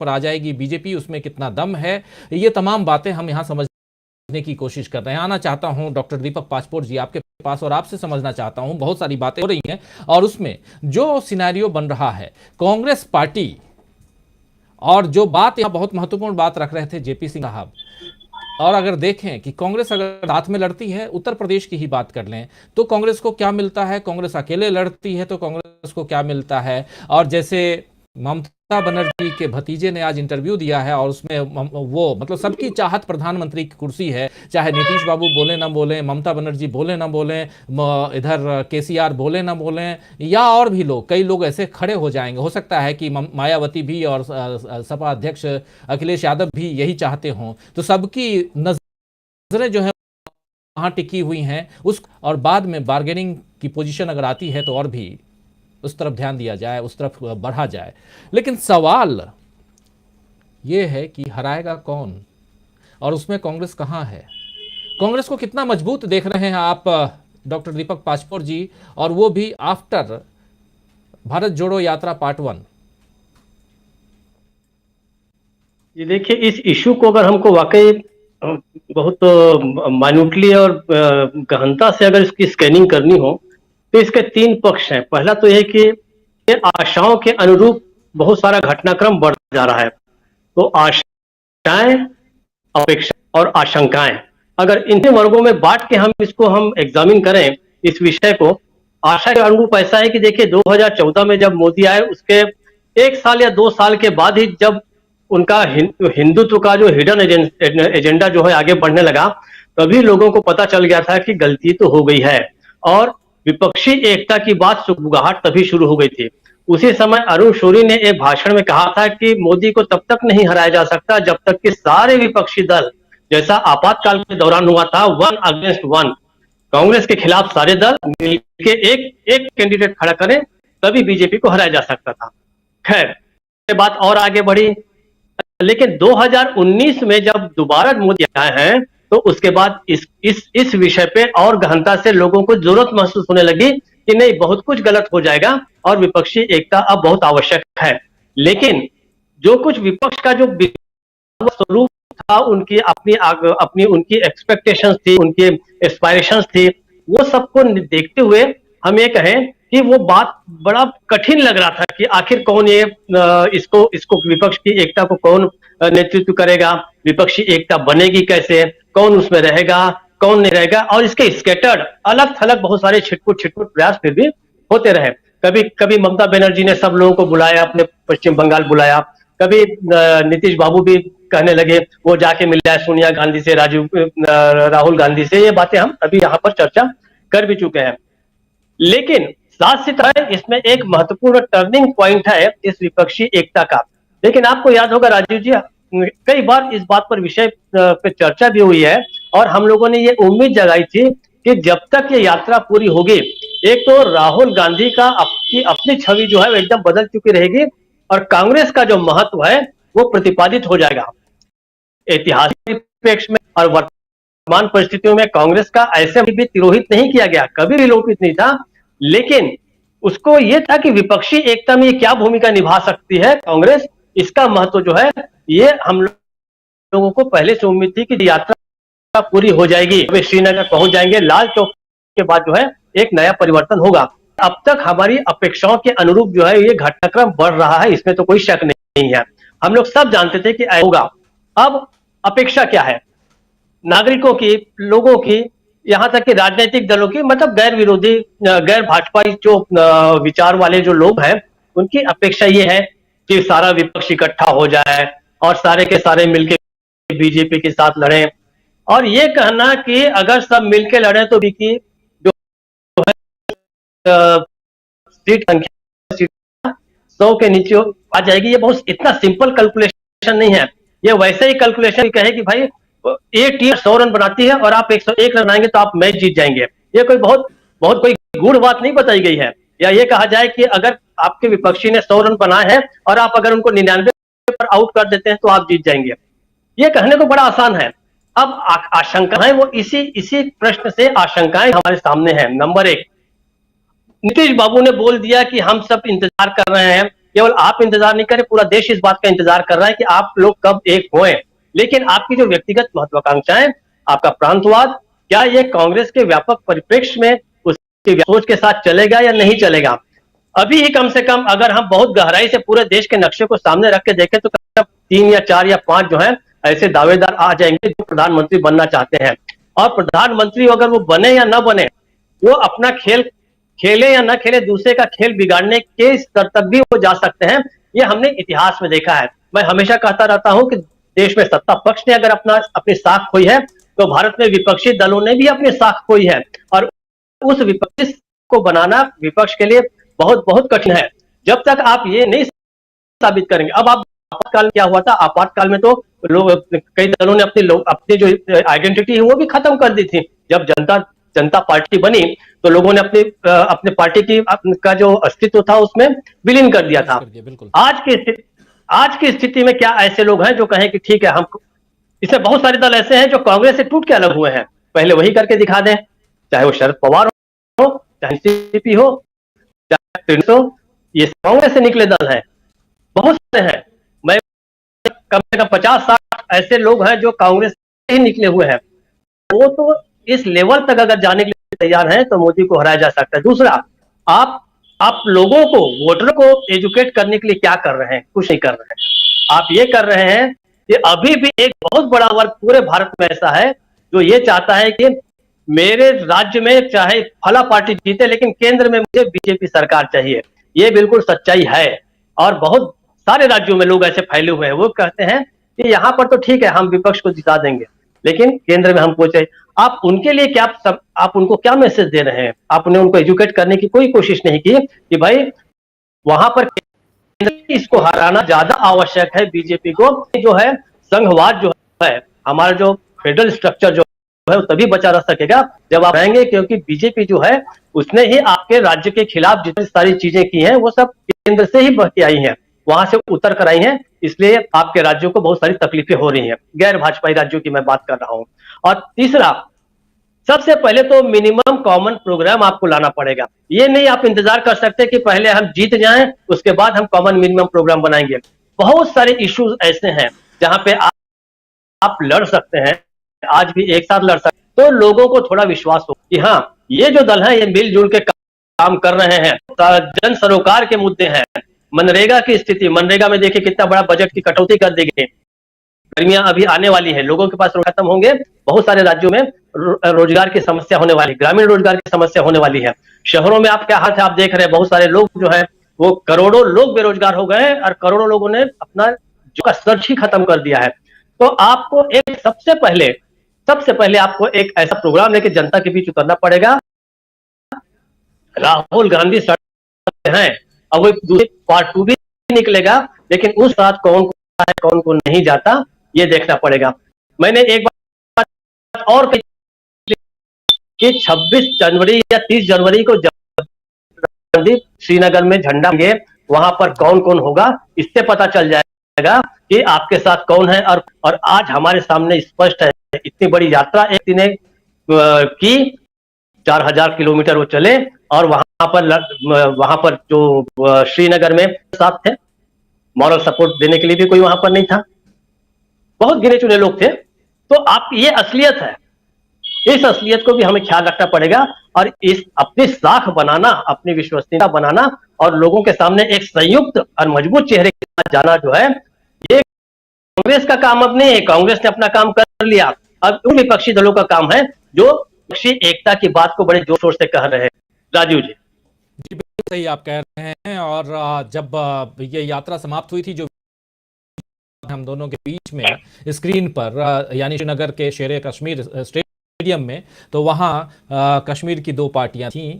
पर आ जाएगी बीजेपी, उसमें कितना दम है, ये तमाम बातें हम यहाँ समझने की कोशिश कर रहे हैं। आना चाहता हूं डॉक्टर दीपक पाचपोर जी आपके पास और आपसे समझना चाहता हूं, बहुत सारी बातें हो रही हैं और उसमें जो सिनेरियो बन रहा है कांग्रेस पार्टी, और जो बात यहाँ बहुत महत्वपूर्ण बात रख रहे थे जेपी सिंह साहब, और अगर देखें कि कांग्रेस अगर साथ में लड़ती है, उत्तर प्रदेश की ही बात कर लें तो कांग्रेस को क्या मिलता है, कांग्रेस अकेले लड़ती है तो कांग्रेस को क्या मिलता है। और जैसे ममता बनर्जी के भतीजे ने आज इंटरव्यू दिया है और उसमें वो मतलब सबकी चाहत प्रधानमंत्री की कुर्सी है, चाहे नीतीश बाबू बोले ना बोले, ममता बनर्जी बोले ना बोले, इधर केसीआर बोले ना बोले, या और भी लोग, कई लोग ऐसे खड़े हो जाएंगे। हो सकता है कि मायावती भी और सपा अध्यक्ष अखिलेश यादव भी यही चाहते हों, तो सबकी नजरें जो है वहां टिकी हुई हैं उस, और बाद में बार्गेनिंग की पोजीशन अगर आती है तो और भी उस तरफ ध्यान दिया जाए, उस तरफ बढ़ा जाए। लेकिन सवाल यह है कि हराएगा कौन और उसमें कांग्रेस कहां है, कांग्रेस को कितना मजबूत देख रहे हैं आप डॉक्टर दीपक पाचपोर जी, और वो भी आफ्टर भारत जोड़ो यात्रा पार्ट 1। ये देखिए, इस इशू को अगर हमको वाकई बहुत माइन्यूटली और गहनता से अगर इसकी स्कैनिंग करनी हो तो इसके तीन पक्ष हैं। पहला तो यह कि आशाओं के अनुरूप बहुत सारा घटनाक्रम बढ़ जा रहा है, तो आशाएं, अपेक्षा और आशंकाएं, अगर इन वर्गों में बांट के हम एग्जामिन करें इस विषय को, आशा के अनुरूप ऐसा है कि देखिए 2014 में जब मोदी आए उसके 1 साल या 2 साल के बाद ही जब उनका हिंदुत्व का जो हिडन एजेंडा जो है आगे बढ़ने लगा, तभी लोगों को पता चल गया था कि गलती तो हो गई है और विपक्षी एकता की बात सुगबुगाहट तभी शुरू हो गई थी। उसी समय अरुण शौरी ने एक भाषण में कहा था कि मोदी को तब तक नहीं हराया जा सकता जब तक कि सारे विपक्षी दल, जैसा आपातकाल के दौरान हुआ था 1 अगेंस्ट 1, कांग्रेस के खिलाफ सारे दल मिलकर एक कैंडिडेट खड़ा करें, तभी बीजेपी को हराया जा सकता था। खैर, ये बात और आगे बढ़ी, लेकिन 2019 में जब दोबारा मोदी आए हैं तो उसके बाद इस विषय पे और गहनता से लोगों को जरूरत महसूस होने लगी कि नहीं, बहुत कुछ गलत हो जाएगा और विपक्षी एकता अब बहुत आवश्यक है। लेकिन जो कुछ विपक्ष का जो स्वरूप था, उनकी उनकी एक्सपेक्टेशंस थी, उनकी एस्पायरेशंस थी, वो सबको देखते हुए हम ये कहें कि वो बात बड़ा कठिन लग रहा था कि आखिर कौन ये इसको विपक्ष की एकता को कौन नेतृत्व करेगा, विपक्षी एकता बनेगी कैसे, कौन उसमें रहेगा, कौन नहीं रहेगा। और इसके स्कैटर्ड अलग थलग बहुत सारे छिटपुट प्रयास फिर भी होते रहे। कभी ममता बनर्जी ने सब लोगों को बुलाया, अपने पश्चिम बंगाल बुलाया, कभी नीतीश बाबू भी कहने लगे वो जाके मिला सोनिया गांधी से, राहुल गांधी से। ये बातें हम अभी यहाँ पर चर्चा कर भी चुके हैं। लेकिन साथ ही इसमें एक महत्वपूर्ण टर्निंग पॉइंट है इस विपक्षी एकता का। लेकिन आपको याद होगा राजीव जी, कई बार इस बात पर विषय पे चर्चा भी हुई है और हम लोगों ने ये उम्मीद जगाई थी कि जब तक ये यात्रा पूरी होगी, एक तो राहुल गांधी का अपनी छवि जो है वो एकदम बदल चुकी रहेगी और कांग्रेस का जो महत्व है वो प्रतिपादित हो जाएगा। ऐतिहासिक परिप्रेक्ष्य में और वर्तमान परिस्थितियों में कांग्रेस का ऐसे भी तिरोहित नहीं किया गया, कभी विलोपित नहीं था, लेकिन उसको यह था कि विपक्षी एकता में क्या भूमिका निभा सकती है कांग्रेस, इसका महत्व जो है ये हम लोगों को पहले से उम्मीद थी कि यात्रा पूरी हो जाएगी, वे श्रीनगर पहुंच जाएंगे, लाल चौक के बाद जो है एक नया परिवर्तन होगा। अब तक हमारी अपेक्षाओं के अनुरूप जो है ये घटनाक्रम बढ़ रहा है, इसमें तो कोई शक नहीं है, हम लोग सब जानते थे कि ऐसा होगा। अब अपेक्षा क्या है नागरिकों की, लोगों की, यहां तक कि राजनीतिक दलों की, मतलब गैर विरोधी, गैर भाजपाई जो विचार वाले जो लोग हैं, उनकी अपेक्षा ये है कि सारा विपक्ष इकट्ठा हो जाए और सारे के सारे मिलकर बीजेपी के साथ लड़ें। और ये कहना कि अगर सब मिलकर लड़े तो बीकी जो है सीट संख्या 100 के नीचे आ जाएगी, ये बहुत इतना सिंपल कैलकुलेशन नहीं है। ये वैसे ही कैलकुलेशन कहे कि भाई ये टीम 100 रन बनाती है और आप 101 रन बनाएंगे तो आप मैच जीत जाएंगे। ये कोई बहुत कोई गूढ़ बात नहीं बताई गई है। या ये कहा जाए कि अगर आपके विपक्षी ने 100 रन बनाए हैं और आप अगर उनको 99 पर आउट कर देते हैं तो आप जीत जाएंगे, ये कहने को बड़ा आसान है। अब आशंकाएं वो इसी प्रश्न से आशंकाएं हमारे सामने हैं। नंबर 1, नीतीश बाबू ने बोल दिया कि हम सब इंतजार कर रहे हैं केवल आप इंतजार नहीं करें, पूरा देश इस बात का इंतजार कर रहा है कि आप लोग कब एक होएं। लेकिन आपकी जो व्यक्तिगत महत्वाकांक्षाएं, आपका प्रांतवाद, क्या ये कांग्रेस के व्यापक परिप्रेक्ष्य में उसकी सोच के साथ चलेगा या नहीं चलेगा? अभी ही कम से कम अगर हम बहुत गहराई से पूरे देश के नक्शे को सामने रख के देखें तो 3 या 4 या 5 जो है ऐसे दावेदार आ जाएंगे जो प्रधानमंत्री बनना चाहते हैं। और प्रधानमंत्री अगर वो बने या ना बने, वो अपना खेल खेले या ना खेले, दूसरे का खेल बिगाड़ने के स्तर तक भी वो जा सकते हैं। ये हमने इतिहास में देखा है। मैं हमेशा कहता रहता हूं कि देश में सत्ता पक्ष ने अगर अपनी साख खोई है, तो भारत में विपक्षी दलों ने भी अपनी साख खोई है। और उस विपक्ष को बनाना विपक्ष के लिए बहुत बहुत कठिन है, जब तक आप ये नहीं साबित करेंगे। अब आप आपातकाल क्या हुआ था? आपातकाल में तो लोग, कई दलों ने अपनी जो आइडेंटिटी है वो भी खत्म कर दी थी। जब जनता पार्टी बनी तो लोगों ने अपने पार्टी का जो अस्तित्व था उसमें विलीन कर दिया था। बिल्कुल। आज की स्थिति में क्या ऐसे लोग हैं जो कहें कि ठीक है, हम इसमें बहुत सारे दल ऐसे हैं जो कांग्रेस से टूट के अलग हुए हैं, पहले वही करके दिखा दें। चाहे वो शरद पवार हो, चाहे एनसीपी हो, चाहे ये कांग्रेस से निकले दल हैं, बहुत सारे हैं। मैं कम से कम 50-60 ऐसे लोग हैं जो कांग्रेस से ही निकले हुए हैं। वो तो इस लेवल तक अगर जाने के लिए तैयार हैं तो मोदी को हराया जा सकता है। दूसरा, आप लोगों को, वोटर को एजुकेट करने के लिए क्या कर रहे हैं? कुछ नहीं कर रहे हैं। आप ये कर रहे हैं कि अभी भी एक बहुत बड़ा वर्ग पूरे भारत में ऐसा है जो ये चाहता है कि मेरे राज्य में चाहे फला पार्टी जीते, लेकिन केंद्र में मुझे बीजेपी सरकार चाहिए। ये बिल्कुल सच्चाई है। और बहुत सारे राज्यों में लोग ऐसे फैले हुए हैं। वो कहते हैं कि यहाँ पर तो ठीक है, हम विपक्ष को जिता देंगे, लेकिन केंद्र में हमको चाहिए। आप उनके लिए आप उनको क्या मैसेज दे रहे हैं? आपने उनको एजुकेट करने की कोई कोशिश नहीं की कि भाई वहां पर इसको हराना ज्यादा आवश्यक है। बीजेपी को जो है संघवाद जो है, हमारा जो फेडरल स्ट्रक्चर जो है वो तभी बचा रह सकेगा जब आप रहेंगे, क्योंकि बीजेपी जो है उसने ही आपके राज्य के खिलाफ जितनी सारी चीजें की हैं वो सब केंद्र से ही बह के आई हैं, वहां से उतर कर आई हैं। इसलिए आपके राज्यों को बहुत सारी तकलीफें हो रही हैं, गैर भाजपाई राज्यों की मैं बात कर रहा हूं। और तीसरा, सबसे पहले तो मिनिमम कॉमन प्रोग्राम आपको लाना पड़ेगा। ये नहीं आप इंतजार कर सकते कि पहले हम जीत जाएं उसके बाद हम कॉमन मिनिमम प्रोग्राम बनाएंगे। बहुत सारे इश्यूज ऐसे हैं जहां पे आप लड़ सकते हैं, आज भी एक साथ लड़ सकते हैं। तो लोगों को थोड़ा विश्वास हो कि हाँ, ये जो दल है ये मिलजुल के काम कर रहे हैं। जन सरोकार के मुद्दे हैं, मनरेगा की स्थिति, मनरेगा में देखिए कितना बड़ा बजट की कटौती कर दी गई। गर्मियां अभी आने वाली है, लोगों के पास खत्म होंगे, बहुत सारे राज्यों में रोजगार की समस्या होने वाली, ग्रामीण रोजगार की समस्या होने वाली है। शहरों में आप क्या हाल है आप देख रहे हैं, बहुत सारे लोग जो है वो करोड़ों लोग बेरोजगार हो गए और करोड़ों लोगों ने अपना जो का सर्च ही खत्म कर दिया है। तो आपको एक सबसे पहले आपको एक ऐसा प्रोग्राम लेके जनता के बीच उतरना पड़ेगा। राहुल गांधी सड़क हैं, अब वो दूसरे पार्ट 2 भी निकलेगा, लेकिन उस साथ कौन है कौन को नहीं जाता ये देखना पड़ेगा। मैंने एक बात और कही कि 26 जनवरी या 30 जनवरी को जब श्रीनगर में झंडा लेंगे, वहां पर कौन कौन होगा इससे पता चल जाएगा कि आपके साथ कौन है। और आज हमारे सामने स्पष्ट है, इतनी बड़ी यात्रा एक दिन की 4000 किलोमीटर वो चले और वहां पर जो श्रीनगर में साथ थे, मॉरल सपोर्ट देने के लिए भी कोई वहां पर नहीं था, बहुत गिने चुने लोग थे। तो आप ये असलियत है, इस असलियत को भी हमें ख्याल रखना पड़ेगा और इस अपनी साख बनाना, अपनी विश्वसनीयता बनाना और लोगों के सामने एक संयुक्त और मजबूत चेहरे के साथ जाना जो है, ये कांग्रेस का काम अब नहीं है। कांग्रेस ने अपना काम कर लिया, अब उन विपक्षी दलों का काम है जो विपक्षी एकता की बात को बड़े जोर शोर से कह रहे हैं। राजीव जी बिल्कुल सही आप कह रहे हैं। और जब ये यात्रा समाप्त हुई थी, जो हम दोनों के बीच में स्क्रीन पर यानी श्रीनगर के शेर कश्मीर स्टेडियम में, तो वहाँ कश्मीर की 2 पार्टियां थीं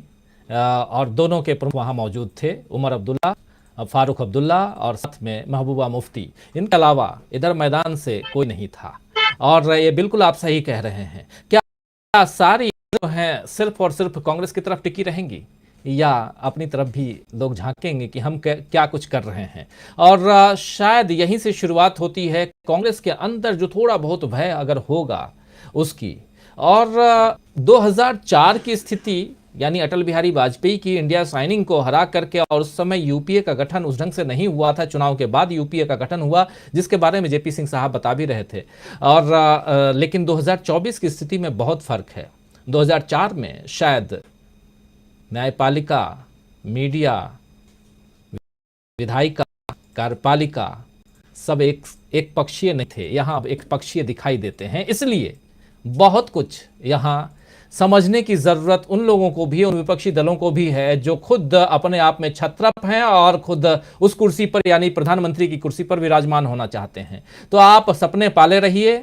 और दोनों के प्रमुख वहाँ मौजूद थे, उमर अब्दुल्ला, फारूक अब्दुल्ला और साथ में महबूबा मुफ्ती। इनके अलावा इधर मैदान से कोई नहीं था। और ये बिल्कुल आप सही कह रहे हैं। क्या सारी जो हैं सिर्फ और सिर्फ कांग्रेस की तरफ टिकी रहेंगी या अपनी तरफ भी लोग झांकेंगे कि हम क्या कुछ कर रहे हैं? और शायद यहीं से शुरुआत होती है कांग्रेस के अंदर जो थोड़ा बहुत भय अगर होगा उसकी। और 2004 की स्थिति यानी अटल बिहारी वाजपेयी की इंडिया साइनिंग को हरा करके, और उस समय यूपीए का गठन उस ढंग से नहीं हुआ था, चुनाव के बाद यूपीए का गठन हुआ, जिसके बारे में जेपी सिंह साहब बता भी रहे थे। और लेकिन 2024 की स्थिति में बहुत फर्क है। 2004 में शायद न्यायपालिका, मीडिया, विधायिका, कार्यपालिका सब एक पक्षीय नहीं थे, यहाँ एक पक्षीय दिखाई देते हैं। इसलिए बहुत कुछ यहाँ समझने की जरूरत उन लोगों को भी, उन विपक्षी दलों को भी है जो खुद अपने आप में छत्रप हैं और खुद उस कुर्सी पर यानी प्रधानमंत्री की कुर्सी पर विराजमान होना चाहते हैं। तो आप सपने पाले रहिए,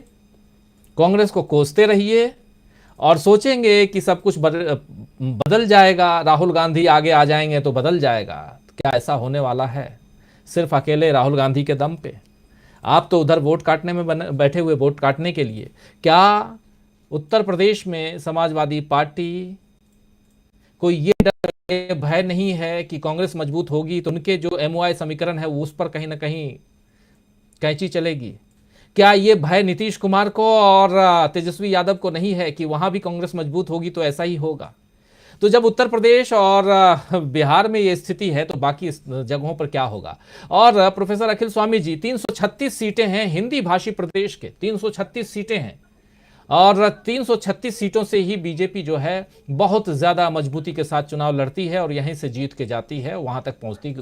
कांग्रेस को कोसते रहिए और सोचेंगे कि सब कुछ बदल जाएगा, राहुल गांधी आगे आ जाएंगे तो बदल जाएगा। क्या ऐसा होने वाला है सिर्फ अकेले राहुल गांधी के दम पे? आप तो उधर वोट काटने में बैठे हुए, वोट काटने के लिए। क्या उत्तर प्रदेश में समाजवादी पार्टी को ये डर, भय नहीं है कि कांग्रेस मजबूत होगी तो उनके जो एमओआई समीकरण है वो उस पर कहीं ना कहीं कैंची चलेगी? क्या ये भय नीतीश कुमार को और तेजस्वी यादव को नहीं है कि वहां भी कांग्रेस मजबूत होगी तो ऐसा ही होगा? तो जब उत्तर प्रदेश और बिहार में ये स्थिति है तो बाकी जगहों पर क्या होगा? और प्रोफेसर अखिल स्वामी जी, 336 सीटें हैं हिंदी भाषी प्रदेश के, 336 सीटें हैं और 336 सीटों से ही बीजेपी जो है बहुत ज्यादा मजबूती के साथ चुनाव लड़ती है और यहीं से जीत के जाती है, वहां तक पहुंचती